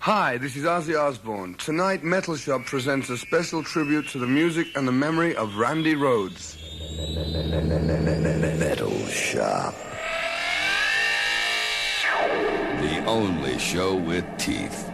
Hi, this is Ozzy Osbourne. Tonight, Metal Shop presents a special tribute to the music and the memory of Randy Rhoads. Metal Shop. The only show with teeth.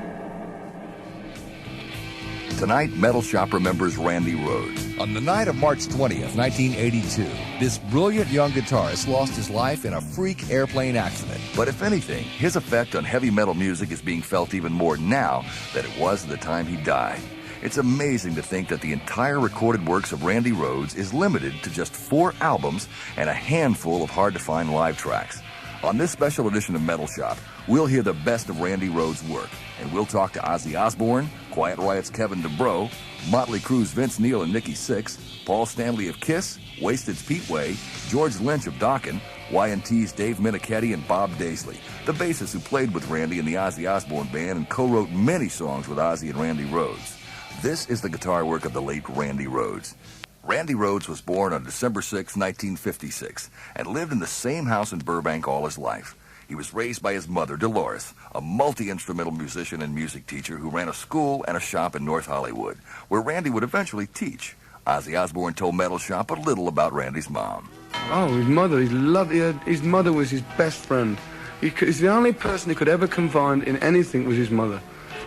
Tonight, Metal Shop remembers Randy Rhoads. On the night of March 20th, 1982, this brilliant young guitarist lost his life in a freak airplane accident. But if anything, his effect on heavy metal music is being felt even more now than it was at the time he died. It's amazing to think that the entire recorded works of Randy Rhoads is limited to just 4 albums and a handful of hard-to-find live tracks. On this special edition of Metal Shop, we'll hear the best of Randy Rhoads' work, and we'll talk to Ozzy Osbourne, Quiet Riot's Kevin DuBrow, Motley Crue's Vince Neil and Nikki Sixx, Paul Stanley of Kiss, Wasted's Pete Way, George Lynch of Dokken, Y&T's Dave Minichetti, and Bob Daisley, the bassist who played with Randy in the Ozzy Osbourne Band and co-wrote many songs with Ozzy and Randy Rhoads. This is the guitar work of the late Randy Rhoads. Randy Rhoads was born on December 6, 1956, and lived in the same house in Burbank all his life. He was raised by his mother, Dolores, a multi-instrumental musician and music teacher who ran a school and a shop in North Hollywood, where Randy would eventually teach. Ozzy Osbourne told Metal Shop a little about Randy's mom. Oh, his mother, his mother was his best friend. He's the only person he could ever confide in anything was his mother.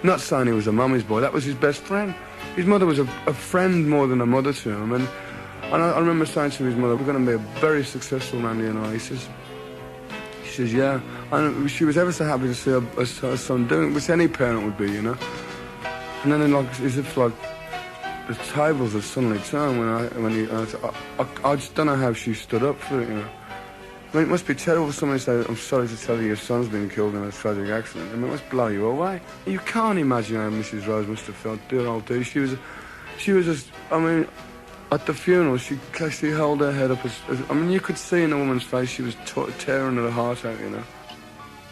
Not saying he was a mummy's boy, that was his best friend. His mother was a friend more than a mother to him, and I remember saying to his mother, we're going to be a very successful Randy and I. She says, yeah. And she was ever so happy to see her son doing it, which any parent would be, you know. And then, as if the tables had suddenly turned I just don't know how she stood up for it, you know. I mean, it must be terrible for somebody to say, I'm sorry to tell you your son's been killed in a tragic accident. I mean, it must blow you away. You can't imagine how Mrs. Rose must have felt, dear old dear. She was just, I mean, at the funeral, she held her head up. I mean, you could see in the woman's face she was tearing her heart out, you know.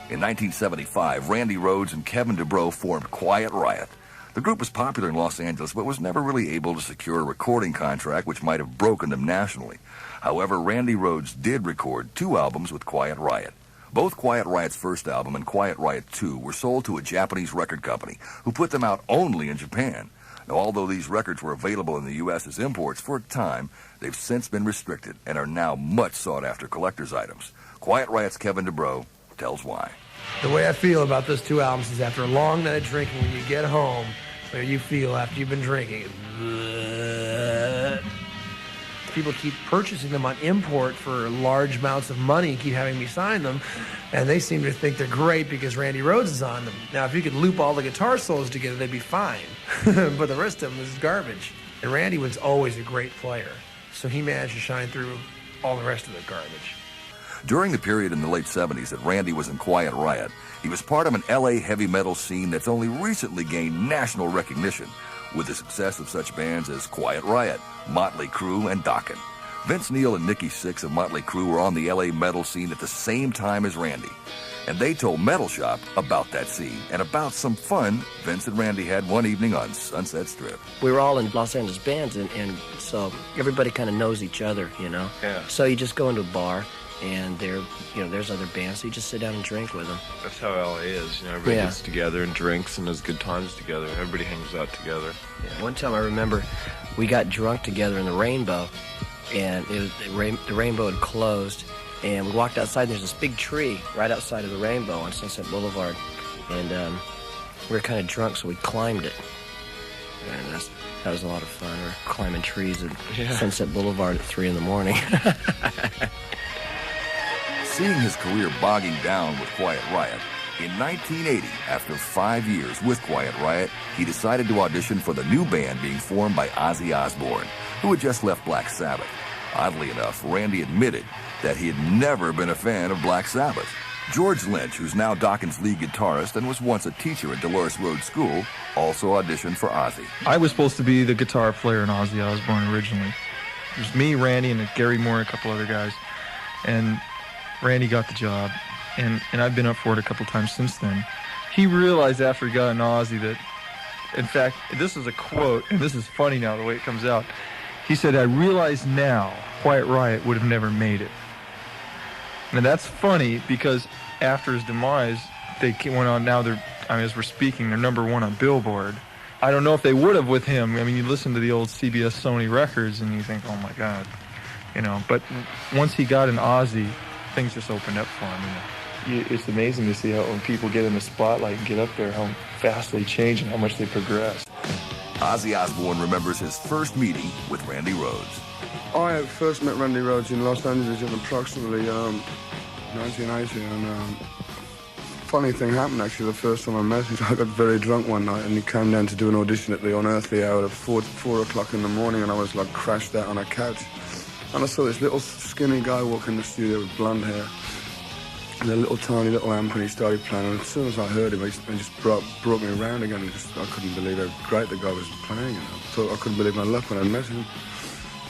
In 1975, Randy Rhoads and Kevin DuBrow formed Quiet Riot. The group was popular in Los Angeles, but was never really able to secure a recording contract which might have broken them nationally. However, Randy Rhoads did record 2 albums with Quiet Riot. Both Quiet Riot's first album and Quiet Riot 2 were sold to a Japanese record company who put them out only in Japan. Now, although these records were available in the U.S. as imports for a time, they've since been restricted and are now much sought-after collector's items. Quiet Riot's Kevin DuBrow tells why. The way I feel about those 2 albums is after a long night of drinking, when you get home, where you feel after you've been drinking, people keep purchasing them on import for large amounts of money and keep having me sign them, and they seem to think they're great because Randy Rhoads is on them. Now, if you could loop all the guitar solos together, they'd be fine, but the rest of them is garbage. And Randy was always a great player, so he managed to shine through all the rest of the garbage. During the period in the late 70s that Randy was in Quiet Riot, he was part of an LA heavy metal scene that's only recently gained national recognition, with the success of such bands as Quiet Riot, Motley Crue, and Dokken. Vince Neil and Nikki Sixx of Motley Crue were on the LA metal scene at the same time as Randy, and they told Metal Shop about that scene and about some fun Vince and Randy had one evening on Sunset Strip. We were all in Los Angeles bands, and so everybody kind of knows each other, you know. Yeah. So you just go into a bar, and there's other bands, so you just sit down and drink with them. That's how LA is. You know, everybody gets together and drinks and has good times together. Everybody hangs out together. Yeah. One time I remember we got drunk together in the Rainbow, and the Rainbow had closed, and we walked outside, and there's this big tree right outside of the Rainbow on Sunset Boulevard, and we were kind of drunk, so we climbed it. And that was a lot of fun. We were climbing trees at Sunset Boulevard at 3 in the morning. Seeing his career bogging down with Quiet Riot, in 1980, after 5 years with Quiet Riot, he decided to audition for the new band being formed by Ozzy Osbourne, who had just left Black Sabbath. Oddly enough, Randy admitted that he had never been a fan of Black Sabbath. George Lynch, who's now Dokken's lead guitarist and was once a teacher at Dolores Rhoads School, also auditioned for Ozzy. I was supposed to be the guitar player in Ozzy Osbourne originally. It was me, Randy, and Gary Moore, and a couple other guys. And Randy got the job, and I've been up for it a couple times since then. He realized after he got in Ozzy that, in fact, this is a quote, and this is funny now the way it comes out. He said, I realize now Quiet Riot would have never made it. Now that's funny because after his demise, they went on, now they're I mean, as we're speaking, they're #1 on Billboard. I don't know if they would have with him. I mean, you listen to the old CBS Sony records and you think, oh my God, you know. But once he got in Ozzy, things just opened up for him. You know. It's amazing to see how when people get in the spotlight and get up there, how fast they change and how much they progress. Ozzy Osbourne remembers his first meeting with Randy Rhoads. I first met Randy Rhoads in Los Angeles in approximately 1980, and funny thing happened actually. The first time I met him, I got very drunk one night, and he came down to do an audition at the Unearthly Hour at 4 o'clock in the morning, and I was like crashed out on a couch, and I saw this little skinny guy walk in the studio with blonde hair and a little tiny little amp, and he started playing, and as soon as I heard him, he just brought me around again, and I couldn't believe how great the guy was playing, you know. I couldn't believe my luck when I met him.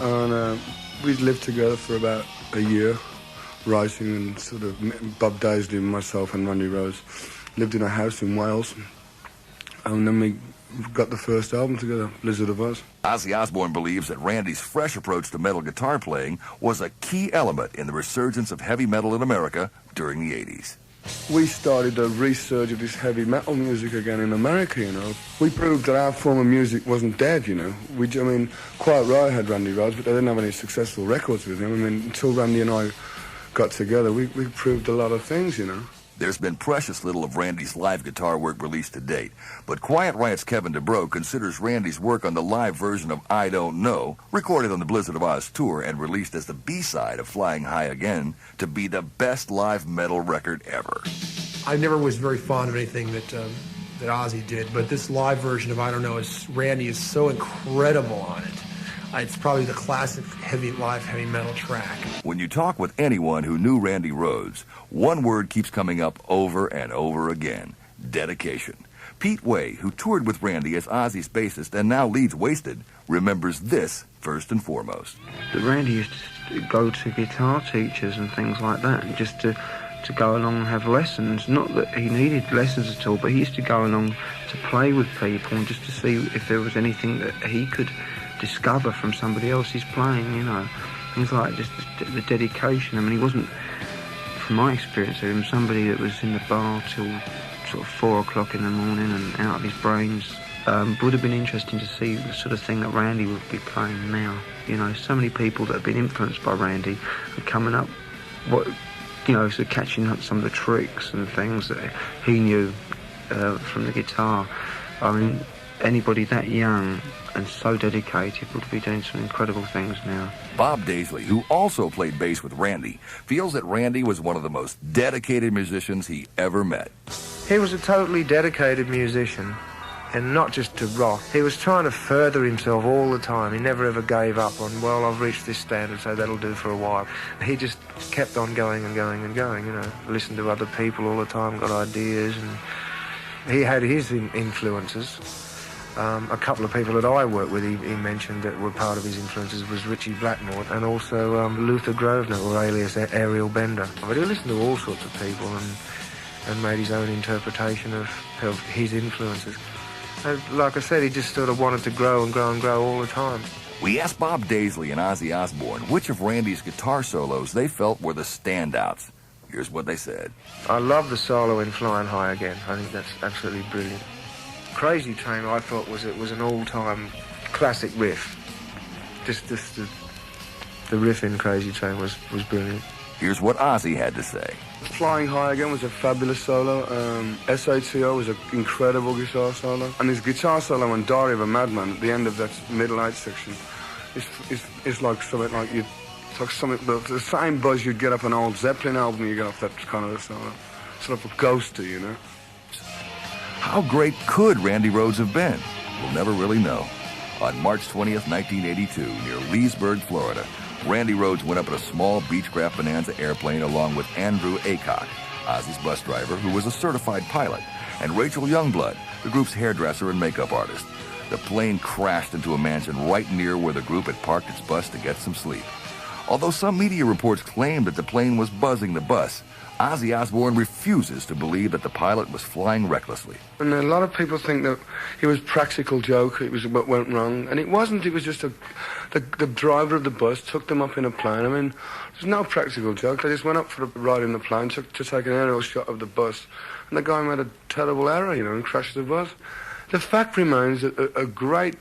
And we lived together for about a year, writing, and sort of Bob Daisley, myself and Randy Rhoads lived in a house in Wales, and then we got the first album together, Blizzard of Oz. Ozzy Osbourne believes that Randy's fresh approach to metal guitar playing was a key element in the resurgence of heavy metal in America during the 80s. We started a resurge of this heavy metal music again in America, you know. We proved that our form of music wasn't dead, you know. I mean, Quiet Riot had Randy Rhoads, but they didn't have any successful records with him. I mean, until Randy and I got together, we proved a lot of things, you know. There's been precious little of Randy's live guitar work released to date, but Quiet Riot's Kevin DeBrow considers Randy's work on the live version of I Don't Know, recorded on the Blizzard of Oz tour and released as the B-side of Flying High Again, to be the best live metal record ever. I never was very fond of anything that Ozzy did, but this live version of I Don't Know, Randy is so incredible on it. It's probably the classic heavy metal track. When you talk with anyone who knew Randy Rhoads, one word keeps coming up over and over again: dedication. Pete Way, who toured with Randy as Ozzy's bassist and now leads Wasted, remembers this first and foremost. Randy used to go to guitar teachers and things like that, and just to go along and have lessons. Not that he needed lessons at all, but he used to go along to play with people and just to see if there was anything that he could discover from somebody else's playing, you know. Things like just the dedication. I mean, he wasn't, from my experience of him, somebody that was in the bar till sort of 4 o'clock in the morning and out of his brains. Would have been interesting to see the sort of thing that Randy would be playing now. You know, so many people that have been influenced by Randy are coming up, sort of catching up some of the tricks and things that he knew from the guitar. I mean, anybody that young and so dedicated would be doing some incredible things now. Bob Daisley, who also played bass with Randy, feels that Randy was one of the most dedicated musicians he ever met. He was a totally dedicated musician, and not just to rock. He was trying to further himself all the time. He never ever gave up on, well, I've reached this standard, so that'll do for a while. He just kept on going and going and going, you know. Listened to other people all the time, got ideas, and he had his influences. A couple of people that I worked with, he mentioned that were part of his influences was Richie Blackmore and also Luther Grosvenor, or alias Ariel Bender. But he listened to all sorts of people and made his own interpretation of his influences. And like I said, he just sort of wanted to grow and grow and grow all the time. We asked Bob Daisley and Ozzy Osbourne which of Randy's guitar solos they felt were the standouts. Here's what they said. I love the solo in Flying High Again. I think that's absolutely brilliant. Crazy Train, I thought, was an all-time classic riff. Just the riff in Crazy Train was brilliant. Here's what Ozzy had to say. Flying High Again was a fabulous solo. SATO was an incredible guitar solo. And his guitar solo on Diary of a Madman at the end of that middle eight section is like something like the same buzz you'd get off an old Zeppelin album you get off that kind of a solo. Sort of a ghosty, you know. How great could Randy Rhoads have been? We'll never really know. On March 20th, 1982, near Leesburg, Florida, Randy Rhoads went up in a small Beechcraft Bonanza airplane along with Andrew Aycock, Ozzy's bus driver, who was a certified pilot, and Rachel Youngblood, the group's hairdresser and makeup artist. The plane crashed into a mansion right near where the group had parked its bus to get some sleep. Although some media reports claimed that the plane was buzzing the bus, Ozzy Osbourne refuses to believe that the pilot was flying recklessly. And a lot of people think that it was a practical joke, it was what went wrong, and it wasn't. It was just the driver of the bus took them up in a plane. I mean, there's no practical joke. They just went up for a ride in the plane to take an aerial shot of the bus, and the guy made a terrible error, and crashed the bus. The fact remains that a great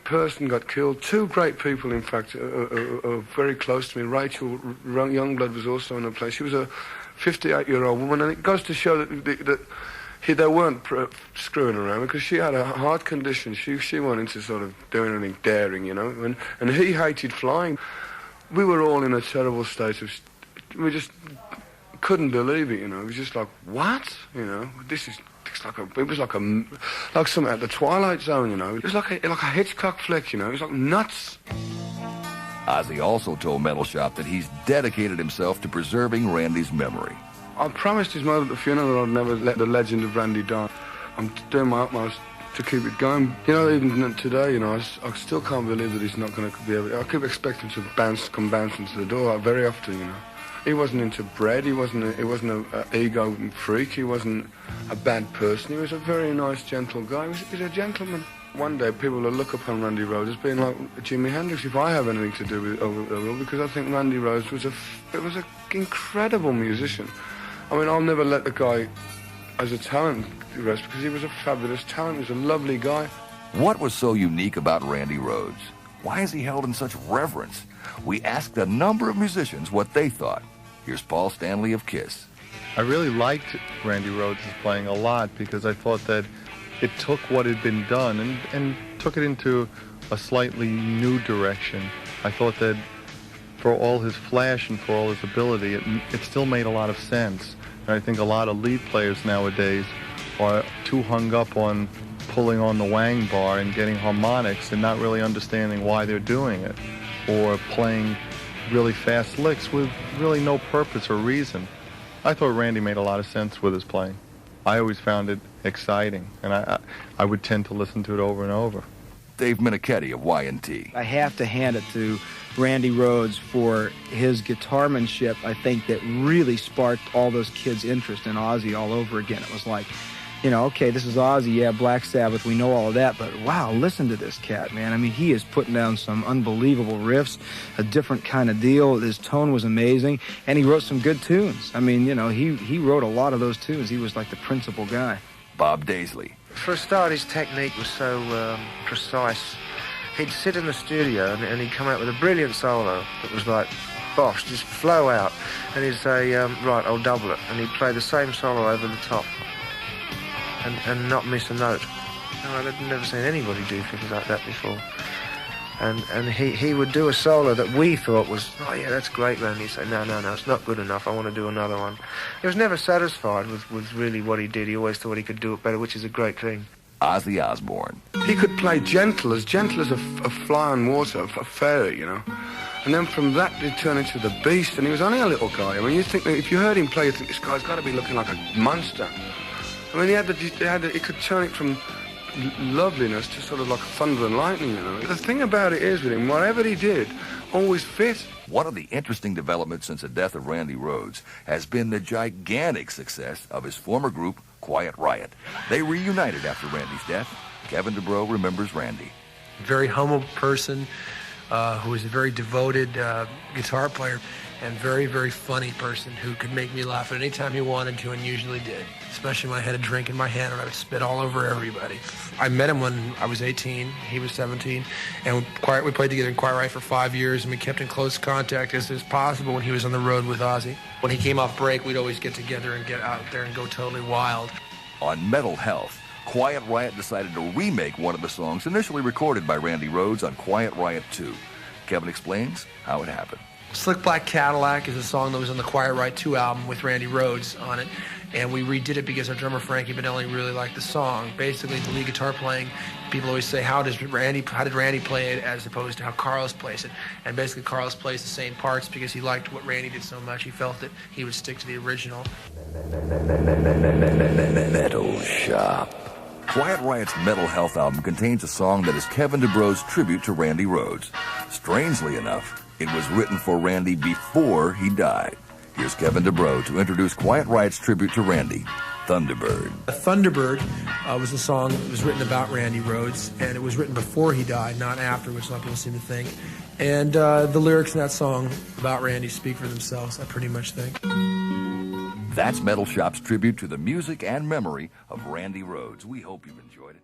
person got killed. Two great people, in fact, are very close to me. Rachel Youngblood was also in the place. She was a 58-year-old woman, and it goes to show that they weren't screwing around, because she had a heart condition. She wanted to sort of do anything daring, and he hated flying. We were all in a terrible state of... We just couldn't believe it, It was just like, what? This is... It was like something at the Twilight Zone, It was like a Hitchcock flick, It was like nuts. Ozzy also told Metal Shop that he's dedicated himself to preserving Randy's memory. I promised his mother at the funeral that I'd never let the legend of Randy die. I'm doing my utmost to keep it going. Even today, I still can't believe that he's not going to be able to... I keep expecting to come bouncing to the door very often, He wasn't into bread. He wasn't an ego freak. He wasn't a bad person. He was a very nice, gentle guy. He was a gentleman. One day, people will look upon Randy Rhoads as being like Jimi Hendrix, if I have anything to do with it, because I think Randy Rhoads was an incredible musician. I mean, I'll never let the guy as a talent rest, because he was a fabulous talent. He was a lovely guy. What was so unique about Randy Rhoads? Why is he held in such reverence? We asked a number of musicians what they thought. Here's Paul Stanley of Kiss. I really liked Randy Rhoads' playing a lot, because I thought that it took what had been done and took it into a slightly new direction. I thought that for all his flash and for all his ability, it still made a lot of sense. And I think a lot of lead players nowadays are too hung up on pulling on the wang bar and getting harmonics and not really understanding why they're doing it, or playing really fast licks with really no purpose or reason. I thought Randy made a lot of sense with his playing. I always found it exciting, and I would tend to listen to it over and over. Dave Minichetti of Y&T. I have to hand it to Randy Rhoads for his guitarmanship, I think, that really sparked all those kids' interest in Ozzy all over again. It was like, okay, this is Ozzy, yeah, Black Sabbath, we know all of that, but wow, listen to this cat, man. I mean, he is putting down some unbelievable riffs, a different kind of deal. His tone was amazing, and he wrote some good tunes. I mean, he wrote a lot of those tunes. He was like the principal guy. Bob Daisley. For a start, his technique was so precise. He'd sit in the studio and he'd come out with a brilliant solo that was like, bosh, just flow out. And he'd say, right, I'll double it. And he'd play the same solo over the top. And not miss a note. No, I'd never seen anybody do things like that before. And he would do a solo that we thought was, oh yeah, that's great, Randy. He'd say, no, it's not good enough. I want to do another one. He was never satisfied with really what he did. He always thought he could do it better, which is a great thing. Ozzy Osbourne. He could play gentle as a fly on water, a fairy, And then from that, he'd turn into the beast, and he was only a little guy. I mean, you think that if you heard him play, you think this guy's got to be looking like a monster. I mean, he could turn it from loveliness to sort of like thunder and lightning, The thing about it is with him, whatever he did, always fit. One of the interesting developments since the death of Randy Rhoads has been the gigantic success of his former group, Quiet Riot. They reunited after Randy's death. Kevin DuBrow remembers Randy. Very humble person who was a very devoted guitar player, and very, very funny person who could make me laugh at any time he wanted to, and usually did. Especially when I had a drink in my hand and I would spit all over everybody. I met him when I was 18, he was 17, and we played together in Quiet Riot for 5 years, and we kept in close contact as possible when he was on the road with Ozzy. When he came off break, we'd always get together and get out there and go totally wild. On Mental Health, Quiet Riot decided to remake one of the songs initially recorded by Randy Rhoads on Quiet Riot 2. Kevin explains how it happened. Slick Black Cadillac is a song that was on the Quiet Riot 2 album with Randy Rhoads on it, and we redid it because our drummer Frankie Benelli really liked the song. Basically, the lead guitar playing, people always say, how did Randy play it as opposed to how Carlos plays it? And basically, Carlos plays the same parts because he liked what Randy did so much. He felt that he would stick to the original. Metal Shop. Quiet Riot's Mental Health album contains a song that is Kevin DuBrow's tribute to Randy Rhoads. Strangely enough, it was written for Randy before he died. Here's Kevin DeBro to introduce Quiet Riot's tribute to Randy, Thunderbird. Thunderbird was a song that was written about Randy Rhoads, and it was written before he died, not after, which a lot of people seem to think. And the lyrics in that song about Randy speak for themselves, I pretty much think. That's Metal Shop's tribute to the music and memory of Randy Rhoads. We hope you've enjoyed it.